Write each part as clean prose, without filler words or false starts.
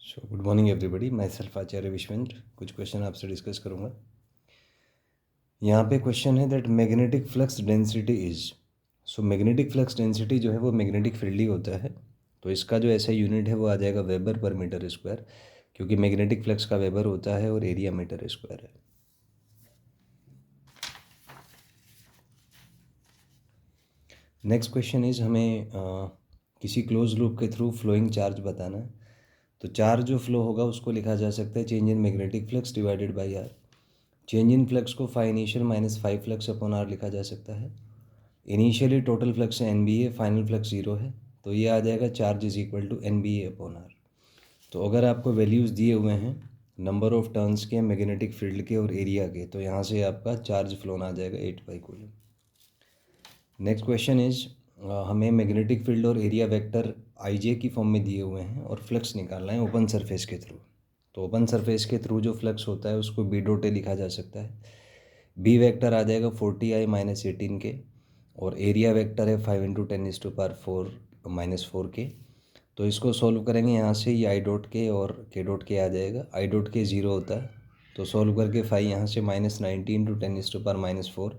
सो good morning everybody, माई सेल्फ आचार्य विश्वेंद्र। कुछ क्वेश्चन आपसे डिस्कस करूँगा। यहाँ पे क्वेश्चन है that magnetic flux density is. So magnetic flux density जो है वो मैग्नेटिक फील्ड ही होता है, तो इसका जो ऐसा यूनिट है वो आ जाएगा वेबर पर मीटर स्क्वायर, क्योंकि मैग्नेटिक फ्लक्स का वेबर होता है और एरिया मीटर स्क्वायर है। नेक्स्ट क्वेश्चन इज हमें किसी क्लोज लूप के थ्रू फ्लोइंग चार्ज बताना है। तो चार्ज जो फ्लो होगा उसको लिखा जा सकता है change in magnetic flux divided by R. Change in flux को फाइव initial minus 5 flux upon R लिखा जा सकता है। Initially total flux N B A, final flux 0 है, तो ये आ जाएगा charge is equal to N B A upon R. तो अगर आपको वैल्यूज़ दिए हुए हैं नंबर ऑफ टर्न्स के, मैग्नेटिक फील्ड के और एरिया के, तो यहाँ से आपका चार्ज फ्लोन आ जाएगा 8 पाई कूलम। नेक्स्ट क्वेश्चन इज हमें मैग्नेटिक फील्ड और एरिया वेक्टर आई जे की फॉर्म में दिए हुए हैं और फ्लक्स निकालना है ओपन सरफेस के थ्रू। तो ओपन सरफेस के थ्रू जो फ्लक्स होता है उसको बी डॉट ए लिखा जा सकता है। बी वेक्टर आ जाएगा 40i माइनस 18 के, और एरिया वेक्टर है 5 इंटू 10⁴ माइनस 4 के। तो इसको सॉल्व करेंगे, यहाँ से ये आई डॉट के और के डॉट के आ जाएगा। आई डॉट के 0 होता है, तो सॉल्व करके 5 यहाँ से -90 इंटू 10⁻⁴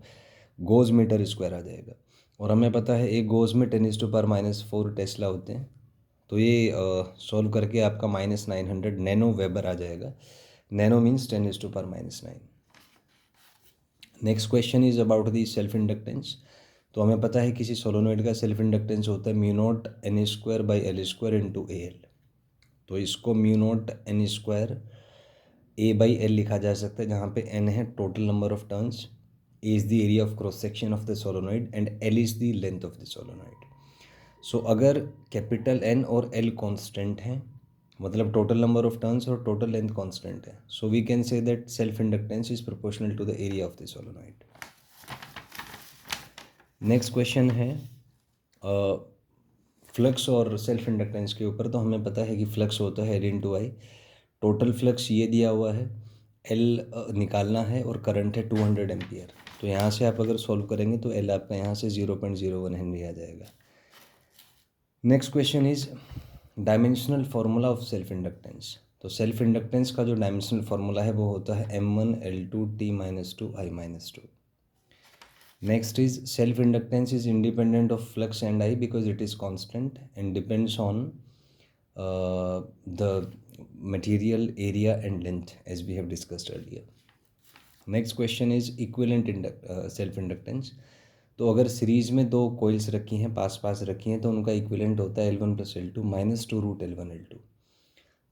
गोज मीटर स्क्वायर आ जाएगा। और हमें पता है एक गोज में 10⁻⁴ टेस्ला होते हैं, तो ये सॉल्व करके आपका -900 नैनो वेबर आ जाएगा। Nano means 10⁻⁹। Next question is about the self inductance. तो हमें पता है किसी सोलोनॉइड का सेल्फ इंडक्टेंस होता है mu naught N square by L square into A L. तो इसको mu naught N square A by L लिखा जा सकता है, जहाँ पे एन है total number of turns, A is the area of cross section of the solenoid and L is the length of the solenoid. So अगर capital N और L constant हैं, मतलब टोटल नंबर ऑफ टर्न्स और total length constant है, so we can say that self inductance is proportional to the area of the solenoid. Next question है flux और self inductance के ऊपर। तो हमें पता है कि फ्लक्स होता है एल इंटू आई। टोटल फ्लक्स ये दिया हुआ है, एल निकालना है और करंट है 200 एम्पियर। तो यहाँ से आप अगर सॉल्व करेंगे तो एल आपका यहाँ से 0.01 हेनरी आ जाएगा। Next question is dimensional formula of self inductance. तो सेल्फ इंडक्टेंस का जो डायमेंशनल फार्मूला है वो होता है M1L2T-2I-2। Next is self inductance is independent of flux and I because it is constant and depends on the material area and length as we have discussed earlier. Next question is equivalent self inductance. तो अगर series में दो coils रखी हैं, पास पास रखी हैं, तो उनका इक्विवेलेंट होता है L1 + L2 -2√L1L2।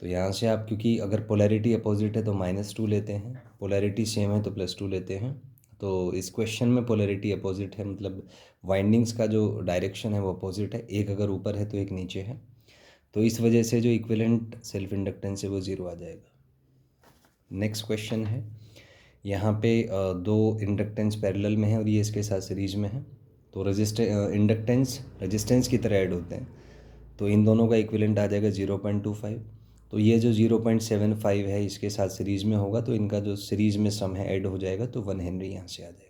तो यहाँ से आप, क्योंकि अगर पोलैरिटी अपोजिट है तो -2 लेते हैं, पोलैरिटी सेम है तो +2 लेते हैं। तो इस क्वेश्चन में पोलैरिटी अपोजिट है, मतलब वाइंडिंग्स का जो डायरेक्शन है वो अपोजिट है, एक अगर ऊपर है तो एक नीचे है। तो इस वजह से जो इक्विवेलेंट सेल्फ इंडक्टेंस है वो 0 आ जाएगा। नेक्स्ट क्वेश्चन है, यहाँ पे दो इंडक्टेंस पैरेलल में है और ये इसके साथ सीरीज में है, तो इंडक्टेंस रेजिस्टेंस की तरह ऐड होते हैं, तो इन दोनों का इक्विवेलेंट आ जाएगा 0.25। तो ये जो 0.75 है इसके साथ सीरीज में होगा, तो इनका जो सीरीज में सम है ऐड हो जाएगा, तो 1 हेनरी यहाँ से आ जाएगा।